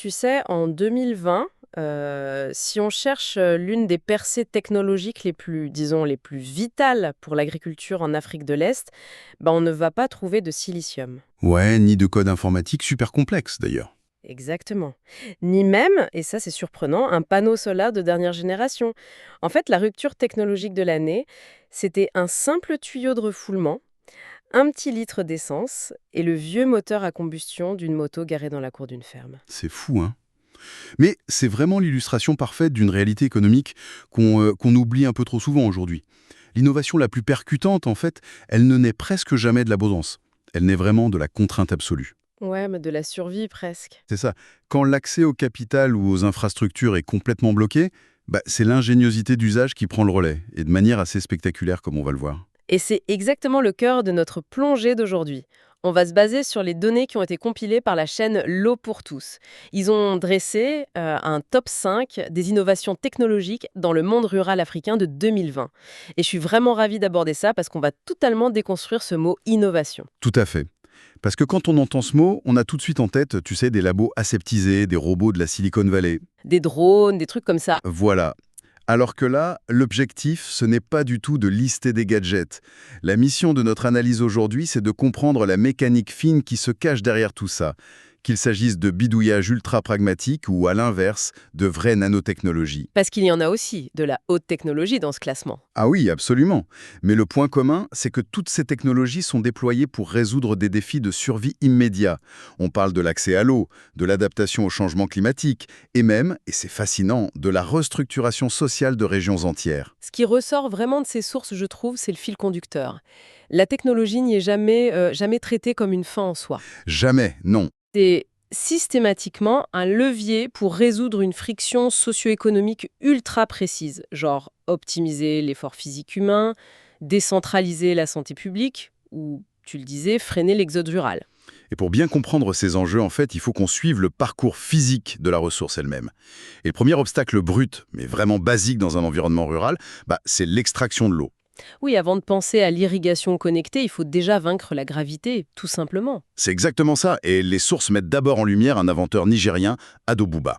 Tu sais, en 2020, si on cherche l'une des percées technologiques les plus, disons, les plus vitales pour l'agriculture en Afrique de l'Est, ben, on ne va pas trouver de silicium. Ouais, ni de code informatique super complexe d'ailleurs. Exactement. Ni même, et ça c'est surprenant, un panneau solaire de dernière génération. En fait, la rupture technologique de l'année, c'était un simple tuyau de refoulement, un petit litre d'essence et le vieux moteur à combustion d'une moto garée dans la cour d'une ferme. C'est fou, hein. Mais c'est vraiment l'illustration parfaite d'une réalité économique qu'on oublie un peu trop souvent aujourd'hui. L'innovation la plus percutante, en fait, elle ne naît presque jamais de l'abondance. Elle naît vraiment de la contrainte absolue. Ouais, mais de la survie presque. C'est ça. Quand l'accès au capital ou aux infrastructures est complètement bloqué, c'est l'ingéniosité d'usage qui prend le relais, et de manière assez spectaculaire comme on va le voir. Et c'est exactement le cœur de notre plongée d'aujourd'hui. On va se baser sur les données qui ont été compilées par la chaîne L'eau pour tous. Ils ont dressé un top 5 des innovations technologiques dans le monde rural africain de 2020. Et je suis vraiment ravie d'aborder ça parce qu'on va totalement déconstruire ce mot innovation. Tout à fait. Parce que quand on entend ce mot, on a tout de suite en tête, tu sais, des labos aseptisés, des robots de la Silicon Valley. Des drones, des trucs comme ça. Voilà. Alors que là, l'objectif, ce n'est pas du tout de lister des gadgets. La mission de notre analyse aujourd'hui, c'est de comprendre la mécanique fine qui se cache derrière tout ça, qu'il s'agisse de bidouillage ultra pragmatique ou, à l'inverse, de vraies nanotechnologies. Parce qu'il y en a aussi de la haute technologie dans ce classement. Ah oui, absolument. Mais le point commun, c'est que toutes ces technologies sont déployées pour résoudre des défis de survie immédiats. On parle de l'accès à l'eau, de l'adaptation au changement climatique, et même, et c'est fascinant, de la restructuration sociale de régions entières. Ce qui ressort vraiment de ces sources, je trouve, c'est le fil conducteur. La technologie n'y est jamais traitée comme une fin en soi. Jamais, non. C'est systématiquement un levier pour résoudre une friction socio-économique ultra précise, genre optimiser l'effort physique humain, décentraliser la santé publique, ou, tu le disais, freiner l'exode rural. Et pour bien comprendre ces enjeux, en fait, il faut qu'on suive le parcours physique de la ressource elle-même. Et le premier obstacle brut, mais vraiment basique dans un environnement rural, c'est l'extraction de l'eau. Oui, avant de penser à l'irrigation connectée, il faut déjà vaincre la gravité, tout simplement. C'est exactement ça, et les sources mettent d'abord en lumière un inventeur nigérien, Ado Bouba.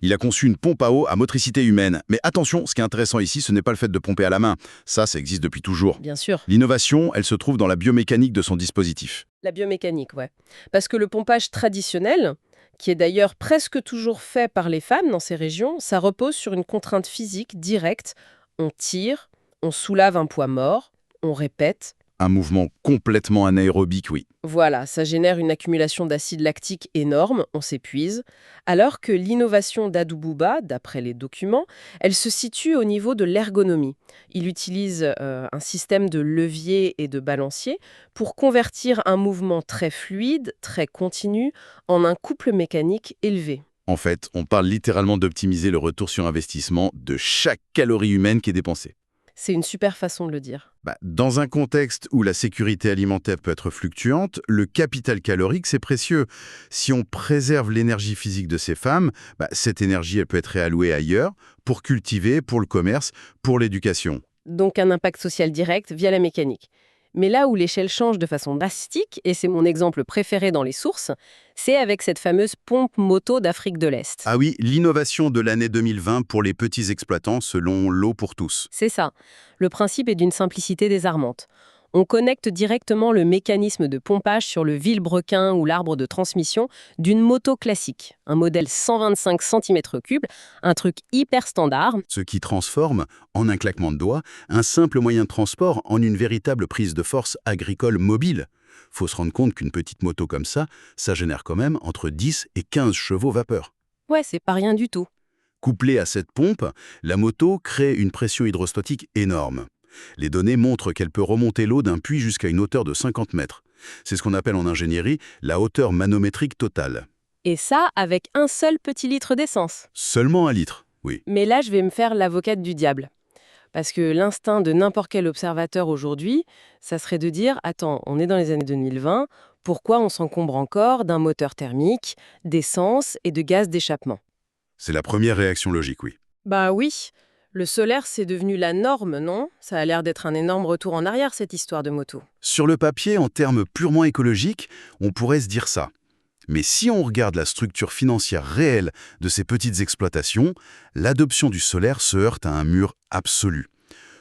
Il a conçu une pompe à eau à motricité humaine. Mais attention, ce qui est intéressant ici, ce n'est pas le fait de pomper à la main. Ça existe depuis toujours. Bien sûr. L'innovation, elle se trouve dans la biomécanique de son dispositif. La biomécanique, ouais. Parce que le pompage traditionnel, qui est d'ailleurs presque toujours fait par les femmes dans ces régions, ça repose sur une contrainte physique directe. On tire, on soulève un poids mort, on répète. Un mouvement complètement anaérobique, oui. Voilà, ça génère une accumulation d'acide lactique énorme, on s'épuise. Alors que l'innovation d'Adubouba, d'après les documents, elle se situe au niveau de l'ergonomie. Il utilise un système de levier et de balancier pour convertir un mouvement très fluide, très continu, en un couple mécanique élevé. En fait, on parle littéralement d'optimiser le retour sur investissement de chaque calorie humaine qui est dépensée. C'est une super façon de le dire. Dans un contexte où la sécurité alimentaire peut être fluctuante, le capital calorique, c'est précieux. Si on préserve l'énergie physique de ces femmes, cette énergie, elle peut être réallouée ailleurs, pour cultiver, pour le commerce, pour l'éducation. Donc un impact social direct via la mécanique. Mais là où l'échelle change de façon drastique, et c'est mon exemple préféré dans les sources, c'est avec cette fameuse pompe moto d'Afrique de l'Est. Ah oui, l'innovation de l'année 2020 pour les petits exploitants selon L'eau pour tous. C'est ça. Le principe est d'une simplicité désarmante. On connecte directement le mécanisme de pompage sur le vilebrequin ou l'arbre de transmission d'une moto classique, un modèle 125 cm3, un truc hyper standard. Ce qui transforme, en un claquement de doigts, un simple moyen de transport en une véritable prise de force agricole mobile. Faut se rendre compte qu'une petite moto comme ça génère quand même entre 10 et 15 chevaux vapeur. Ouais, c'est pas rien du tout. Couplée à cette pompe, la moto crée une pression hydrostatique énorme. Les données montrent qu'elle peut remonter l'eau d'un puits jusqu'à une hauteur de 50 mètres. C'est ce qu'on appelle en ingénierie la hauteur manométrique totale. Et ça avec un seul petit litre d'essence. Seulement 1 litre, oui. Mais là, je vais me faire l'avocate du diable. Parce que l'instinct de n'importe quel observateur aujourd'hui, ça serait de dire « Attends, on est dans les années 2020, pourquoi on s'encombre encore d'un moteur thermique, d'essence et de gaz d'échappement ?» C'est la première réaction logique, oui. Bah oui, le solaire, c'est devenu la norme, non? Ça a l'air d'être un énorme retour en arrière, cette histoire de moto. Sur le papier, en termes purement écologiques, on pourrait se dire ça. Mais si on regarde la structure financière réelle de ces petites exploitations, l'adoption du solaire se heurte à un mur absolu.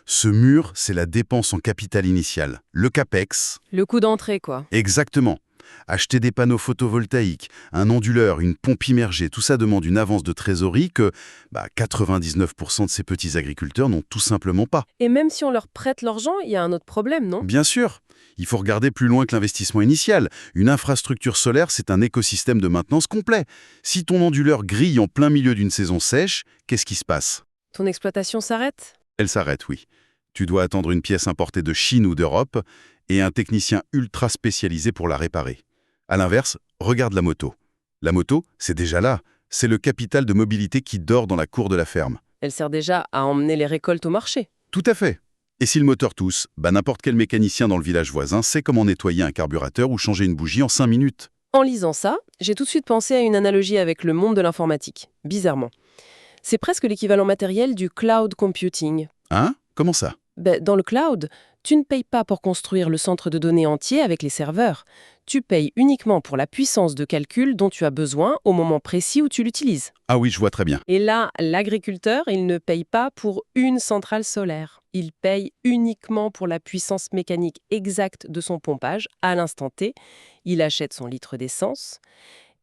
Ce mur, c'est la dépense en capital initial, le CAPEX. Le coût d'entrée, quoi. Exactement. Acheter des panneaux photovoltaïques, un onduleur, une pompe immergée, tout ça demande une avance de trésorerie que 99% de ces petits agriculteurs n'ont tout simplement pas. Et même si on leur prête l'argent, il y a un autre problème, non? Bien sûr, il faut regarder plus loin que l'investissement initial. Une infrastructure solaire, c'est un écosystème de maintenance complet. Si ton onduleur grille en plein milieu d'une saison sèche, qu'est-ce qui se passe? Ton exploitation s'arrête? Elle s'arrête, oui. Tu dois attendre une pièce importée de Chine ou d'Europe et un technicien ultra spécialisé pour la réparer. À l'inverse, regarde la moto. La moto, c'est déjà là. C'est le capital de mobilité qui dort dans la cour de la ferme. Elle sert déjà à emmener les récoltes au marché. Tout à fait. Et si le moteur tousse, n'importe quel mécanicien dans le village voisin sait comment nettoyer un carburateur ou changer une bougie en 5 minutes. En lisant ça, j'ai tout de suite pensé à une analogie avec le monde de l'informatique. Bizarrement. C'est presque l'équivalent matériel du cloud computing. Hein? Comment ça? Dans le cloud, tu ne payes pas pour construire le centre de données entier avec les serveurs. Tu payes uniquement pour la puissance de calcul dont tu as besoin au moment précis où tu l'utilises. Ah oui, je vois très bien. Et là, l'agriculteur, il ne paye pas pour une centrale solaire. Il paye uniquement pour la puissance mécanique exacte de son pompage à l'instant T. Il achète son litre d'essence.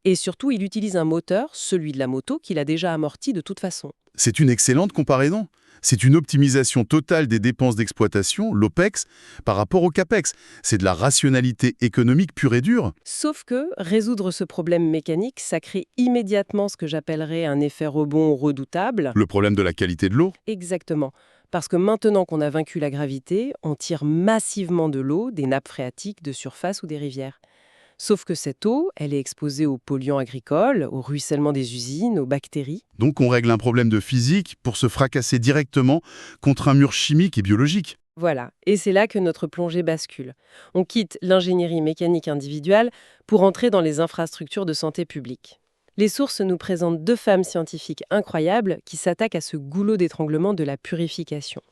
Et surtout, il utilise un moteur, celui de la moto, qu'il a déjà amorti de toute façon. C'est une excellente comparaison. C'est une optimisation totale des dépenses d'exploitation, l'OPEX, par rapport au CAPEX. C'est de la rationalité économique pure et dure. Sauf que résoudre ce problème mécanique, ça crée immédiatement ce que j'appellerais un effet rebond redoutable. Le problème de la qualité de l'eau? Exactement. Parce que maintenant qu'on a vaincu la gravité, on tire massivement de l'eau des nappes phréatiques de surface ou des rivières. Sauf que cette eau, elle est exposée aux polluants agricoles, au ruissellement des usines, aux bactéries. Donc on règle un problème de physique pour se fracasser directement contre un mur chimique et biologique. Voilà, et c'est là que notre plongée bascule. On quitte l'ingénierie mécanique individuelle pour entrer dans les infrastructures de santé publique. Les sources nous présentent 2 femmes scientifiques incroyables qui s'attaquent à ce goulot d'étranglement de la purification.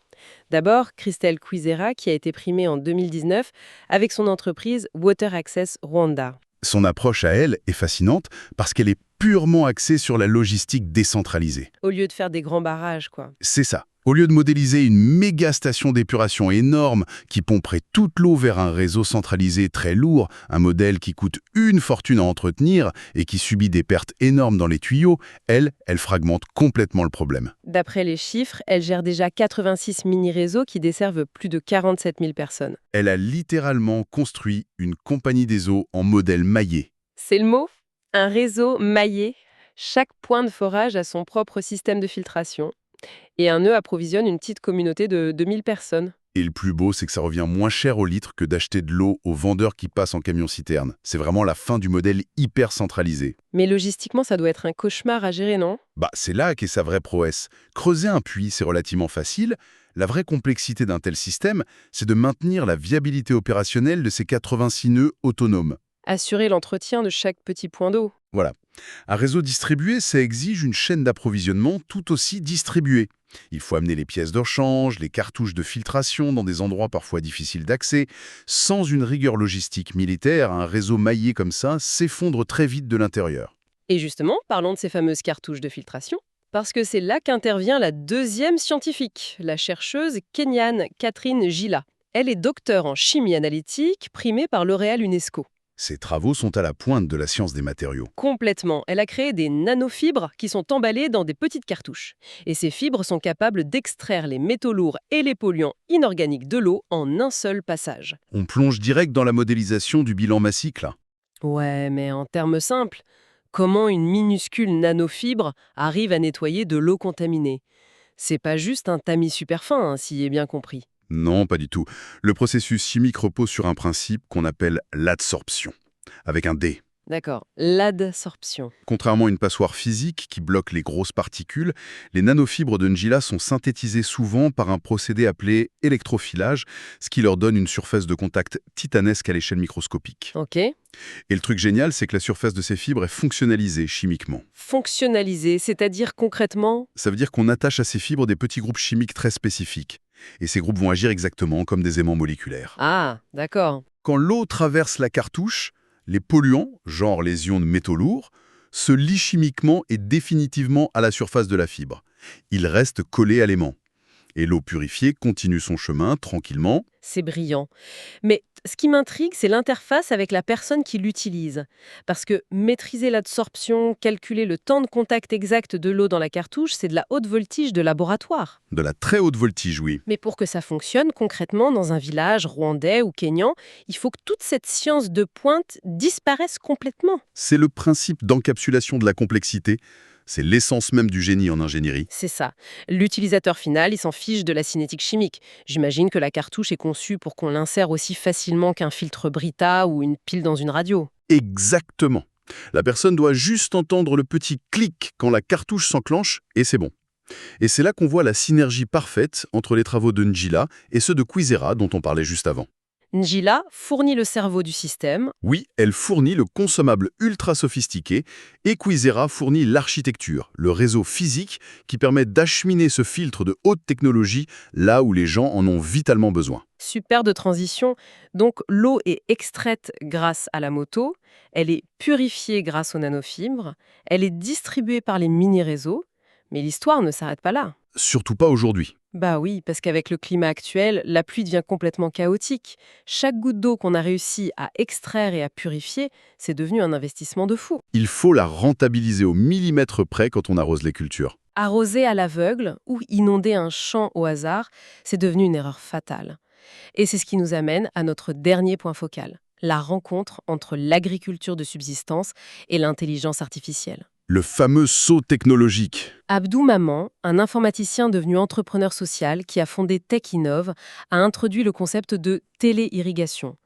D'abord, Christelle Cuisera, qui a été primée en 2019 avec son entreprise Water Access Rwanda. Son approche à elle est fascinante parce qu'elle est purement axée sur la logistique décentralisée. Au lieu de faire des grands barrages, quoi. C'est ça. Au lieu de modéliser une méga station d'épuration énorme qui pomperait toute l'eau vers un réseau centralisé très lourd, un modèle qui coûte une fortune à entretenir et qui subit des pertes énormes dans les tuyaux, elle fragmente complètement le problème. D'après les chiffres, elle gère déjà 86 mini-réseaux qui desservent plus de 47 000 personnes. Elle a littéralement construit une compagnie des eaux en modèle maillé. C'est le mot? Un réseau maillé. Chaque point de forage a son propre système de filtration. Et un nœud approvisionne une petite communauté de 2000 personnes. Et le plus beau, c'est que ça revient moins cher au litre que d'acheter de l'eau aux vendeurs qui passent en camion-citerne. C'est vraiment la fin du modèle hyper centralisé. Mais logistiquement, ça doit être un cauchemar à gérer, non? C'est là qu'est sa vraie prouesse. Creuser un puits, c'est relativement facile. La vraie complexité d'un tel système, c'est de maintenir la viabilité opérationnelle de ces 86 nœuds autonomes. Assurer l'entretien de chaque petit point d'eau. Voilà. Un réseau distribué, ça exige une chaîne d'approvisionnement tout aussi distribuée. Il faut amener les pièces de rechange, les cartouches de filtration dans des endroits parfois difficiles d'accès. Sans une rigueur logistique militaire, un réseau maillé comme ça s'effondre très vite de l'intérieur. Et justement, parlons de ces fameuses cartouches de filtration. Parce que c'est là qu'intervient la deuxième scientifique, la chercheuse kenyane Catherine Gila. Elle est docteure en chimie analytique, primée par L'Oréal UNESCO. Ces travaux sont à la pointe de la science des matériaux. Complètement. Elle a créé des nanofibres qui sont emballées dans des petites cartouches. Et ces fibres sont capables d'extraire les métaux lourds et les polluants inorganiques de l'eau en un seul passage. On plonge direct dans la modélisation du bilan massique, là. Ouais, mais en termes simples, comment une minuscule nanofibre arrive à nettoyer de l'eau contaminée? C'est pas juste un tamis super fin, s'il est bien compris. Non, pas du tout. Le processus chimique repose sur un principe qu'on appelle l'adsorption, avec un D. D'accord, l'adsorption. Contrairement à une passoire physique qui bloque les grosses particules, les nanofibres de Njila sont synthétisées souvent par un procédé appelé électrofilage, ce qui leur donne une surface de contact titanesque à l'échelle microscopique. Ok. Et le truc génial, c'est que la surface de ces fibres est fonctionnalisée chimiquement. Fonctionnalisé, c'est-à-dire concrètement? Ça veut dire qu'on attache à ces fibres des petits groupes chimiques très spécifiques. Et ces groupes vont agir exactement comme des aimants moléculaires. Ah, d'accord. Quand l'eau traverse la cartouche, Les polluants, genre les ions de métaux lourds, se lient chimiquement et définitivement à la surface de la fibre. Ils restent collés à l'aimant. Et l'eau purifiée continue son chemin tranquillement. C'est brillant. Mais ce qui m'intrigue, c'est l'interface avec la personne qui l'utilise. Parce que maîtriser l'absorption, calculer le temps de contact exact de l'eau dans la cartouche, c'est de la haute voltige de laboratoire. De la très haute voltige, oui. Mais pour que ça fonctionne concrètement dans un village rwandais ou kényan, il faut que toute cette science de pointe disparaisse complètement. C'est le principe d'encapsulation de la complexité. C'est l'essence même du génie en ingénierie. C'est ça. L'utilisateur final, il s'en fiche de la cinétique chimique. J'imagine que la cartouche est conçue pour qu'on l'insère aussi facilement qu'un filtre Brita ou une pile dans une radio. Exactement. La personne doit juste entendre le petit clic quand la cartouche s'enclenche et c'est bon. Et c'est là qu'on voit la synergie parfaite entre les travaux de Njila et ceux de Quizera dont on parlait juste avant. Njila fournit le cerveau du système. Oui, elle fournit le consommable ultra sophistiqué et Quizera fournit l'architecture, le réseau physique qui permet d'acheminer ce filtre de haute technologie là où les gens en ont vitalement besoin. Super de transition. Donc l'eau est extraite grâce à la moto, elle est purifiée grâce aux nanofibres, elle est distribuée par les mini-réseaux. Mais l'histoire ne s'arrête pas là. Surtout pas aujourd'hui. Bah oui, parce qu'avec le climat actuel, la pluie devient complètement chaotique. Chaque goutte d'eau qu'on a réussi à extraire et à purifier, c'est devenu un investissement de fou. Il faut la rentabiliser au millimètre près quand on arrose les cultures. Arroser à l'aveugle ou inonder un champ au hasard, c'est devenu une erreur fatale. Et c'est ce qui nous amène à notre dernier point focal, la rencontre entre l'agriculture de subsistance et l'intelligence artificielle. Le fameux saut technologique. Abdou Maman, un informaticien devenu entrepreneur social qui a fondé TechInnov, a introduit le concept de téléirrigation.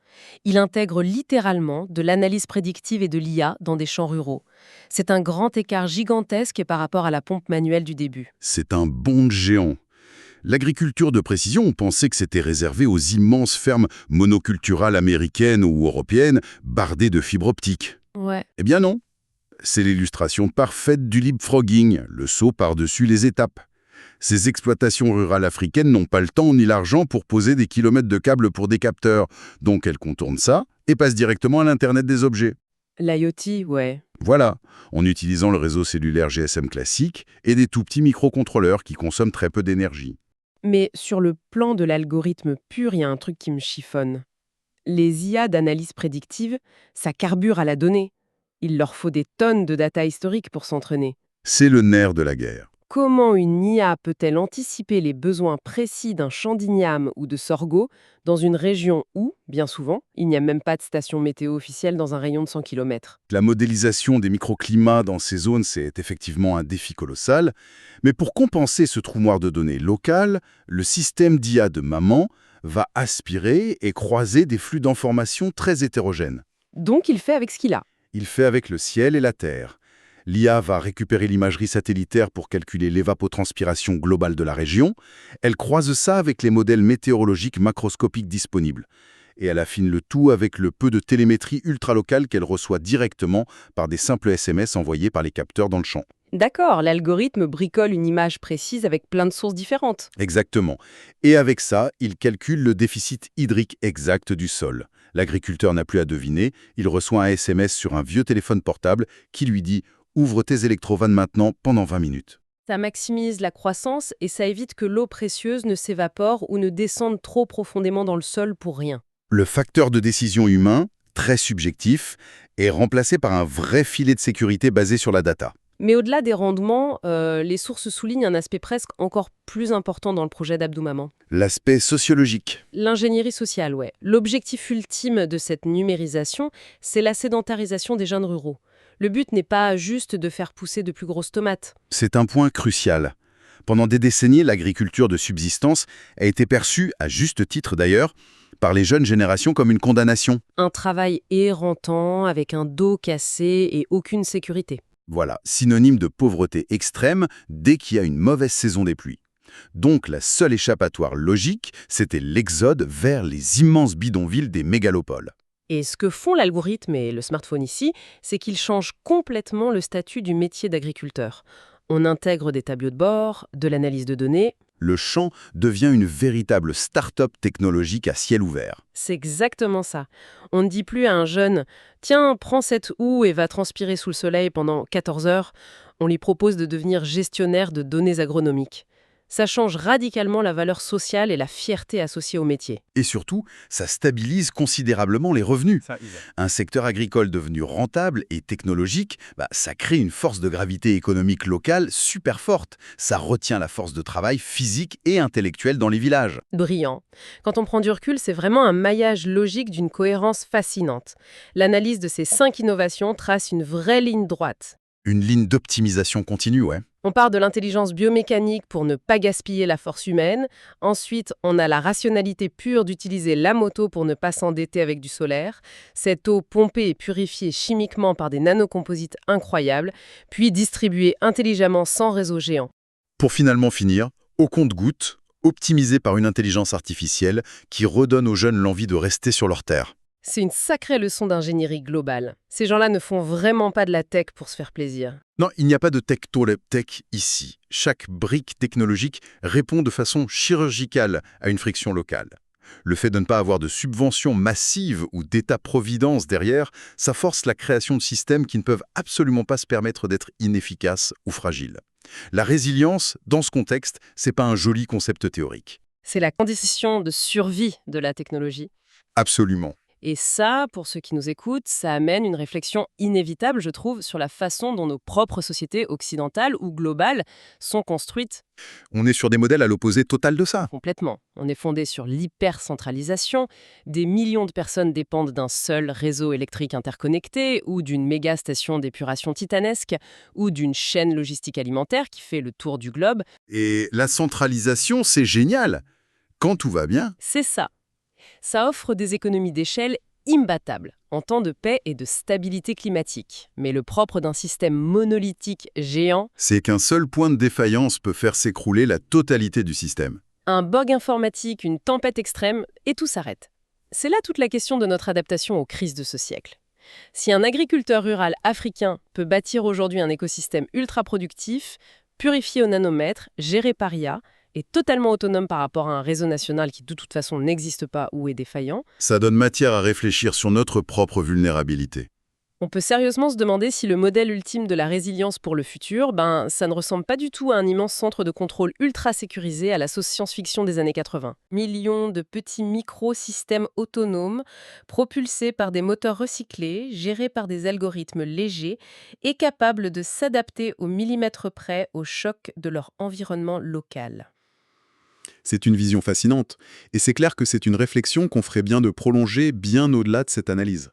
Il intègre littéralement de l'analyse prédictive et de l'IA dans des champs ruraux. C'est un grand écart gigantesque par rapport à la pompe manuelle du début. C'est un bond géant. L'agriculture de précision, on pensait que c'était réservé aux immenses fermes monoculturales américaines ou européennes, bardées de fibres optiques. Ouais. Eh bien non. C'est l'illustration parfaite du leapfrogging, le saut par-dessus les étapes. Ces exploitations rurales africaines n'ont pas le temps ni l'argent pour poser des kilomètres de câbles pour des capteurs, donc elles contournent ça et passent directement à l'Internet des objets. L'IoT, ouais. Voilà, en utilisant le réseau cellulaire GSM classique et des tout petits microcontrôleurs qui consomment très peu d'énergie. Mais sur le plan de l'algorithme pur, il y a un truc qui me chiffonne. Les IA d'analyse prédictive, ça carbure à la donnée. Il leur faut des tonnes de data historique pour s'entraîner. C'est le nerf de la guerre. Comment une IA peut-elle anticiper les besoins précis d'un champ d'igname ou de sorgho dans une région où, bien souvent, il n'y a même pas de station météo officielle dans un rayon de 100 km? La modélisation des microclimats dans ces zones, c'est effectivement un défi colossal. Mais pour compenser ce trou noir de données local, le système d'IA de Maman va aspirer et croiser des flux d'informations très hétérogènes. Donc il fait avec ce qu'il a. Il fait avec le ciel et la terre. L'IA va récupérer l'imagerie satellitaire pour calculer l'évapotranspiration globale de la région. Elle croise ça avec les modèles météorologiques macroscopiques disponibles. Et elle affine le tout avec le peu de télémétrie ultralocale qu'elle reçoit directement par des simples SMS envoyés par les capteurs dans le champ. D'accord, l'algorithme bricole une image précise avec plein de sources différentes. Exactement. Et avec ça, il calcule le déficit hydrique exact du sol. L'agriculteur n'a plus à deviner, il reçoit un SMS sur un vieux téléphone portable qui lui dit « Ouvre tes électrovannes maintenant pendant 20 minutes ». Ça maximise la croissance et ça évite que l'eau précieuse ne s'évapore ou ne descende trop profondément dans le sol pour rien. Le facteur de décision humain, très subjectif, est remplacé par un vrai filet de sécurité basé sur la data. Mais au-delà des rendements, les sources soulignent un aspect presque encore plus important dans le projet d'Abdou Maman. L'aspect sociologique. L'ingénierie sociale, ouais. L'objectif ultime de cette numérisation, c'est la sédentarisation des jeunes ruraux. Le but n'est pas juste de faire pousser de plus grosses tomates. C'est un point crucial. Pendant des décennies, l'agriculture de subsistance a été perçue, à juste titre d'ailleurs, par les jeunes générations comme une condamnation. Un travail éreintant, avec un dos cassé et aucune sécurité. Voilà, synonyme de pauvreté extrême dès qu'il y a une mauvaise saison des pluies. Donc la seule échappatoire logique, c'était l'exode vers les immenses bidonvilles des mégalopoles. Et ce que font l'algorithme et le smartphone ici, c'est qu'ils changent complètement le statut du métier d'agriculteur. On intègre des tableaux de bord, de l'analyse de données. Le champ devient une véritable start-up technologique à ciel ouvert. C'est exactement ça. On ne dit plus à un jeune «Tiens, prends cette houe et va transpirer sous le soleil pendant 14 heures». On lui propose de devenir gestionnaire de données agronomiques. Ça change radicalement la valeur sociale et la fierté associée au métier. Et surtout, ça stabilise considérablement les revenus. Ça, exact. Un secteur agricole devenu rentable et technologique, ça crée une force de gravité économique locale super forte. Ça retient la force de travail physique et intellectuelle dans les villages. Brillant. Quand on prend du recul, c'est vraiment un maillage logique d'une cohérence fascinante. L'analyse de ces 5 innovations trace une vraie ligne droite. Une ligne d'optimisation continue, ouais. On part de l'intelligence biomécanique pour ne pas gaspiller la force humaine. Ensuite, on a la rationalité pure d'utiliser la moto pour ne pas s'endetter avec du solaire. Cette eau pompée et purifiée chimiquement par des nanocomposites incroyables, puis distribuée intelligemment sans réseau géant. Pour finalement finir, au compte-gouttes, optimisé par une intelligence artificielle qui redonne aux jeunes l'envie de rester sur leur terre. C'est une sacrée leçon d'ingénierie globale. Ces gens-là ne font vraiment pas de la tech pour se faire plaisir. Non, il n'y a pas de tech ici. Chaque brique technologique répond de façon chirurgicale à une friction locale. Le fait de ne pas avoir de subventions massives ou d'État-providence derrière, ça force la création de systèmes qui ne peuvent absolument pas se permettre d'être inefficaces ou fragiles. La résilience, dans ce contexte, c'est pas un joli concept théorique. C'est la condition de survie de la technologie. Absolument. Et ça, pour ceux qui nous écoutent, ça amène une réflexion inévitable, je trouve, sur la façon dont nos propres sociétés occidentales ou globales sont construites. On est sur des modèles à l'opposé total de ça. Complètement. On est fondé sur l'hypercentralisation. Des millions de personnes dépendent d'un seul réseau électrique interconnecté ou d'une méga station d'épuration titanesque ou d'une chaîne logistique alimentaire qui fait le tour du globe. Et la centralisation, c'est génial. Quand tout va bien. C'est ça. Ça offre des économies d'échelle imbattables en temps de paix et de stabilité climatique. Mais le propre d'un système monolithique géant, C'est qu'un seul point de défaillance peut faire s'écrouler la totalité du système. un bug informatique, une tempête extrême, et tout s'arrête. C'est là toute la question de notre adaptation aux crises de ce siècle. Si un agriculteur rural africain peut bâtir aujourd'hui un écosystème ultra productif, purifié au nanomètre, géré par IA, et totalement autonome par rapport à un réseau national qui de toute façon n'existe pas ou est défaillant, Ça donne matière à réfléchir sur notre propre vulnérabilité. on peut sérieusement se demander si le modèle ultime de la résilience pour le futur, ça ne ressemble pas du tout à un immense centre de contrôle ultra sécurisé à la sauce science-fiction des années 80. Millions de petits microsystèmes autonomes, propulsés par des moteurs recyclés, gérés par des algorithmes légers et capables de s'adapter au millimètre près aux chocs de leur environnement local. C'est une vision fascinante. Et c'est clair que c'est une réflexion qu'on ferait bien de prolonger bien au-delà de cette analyse.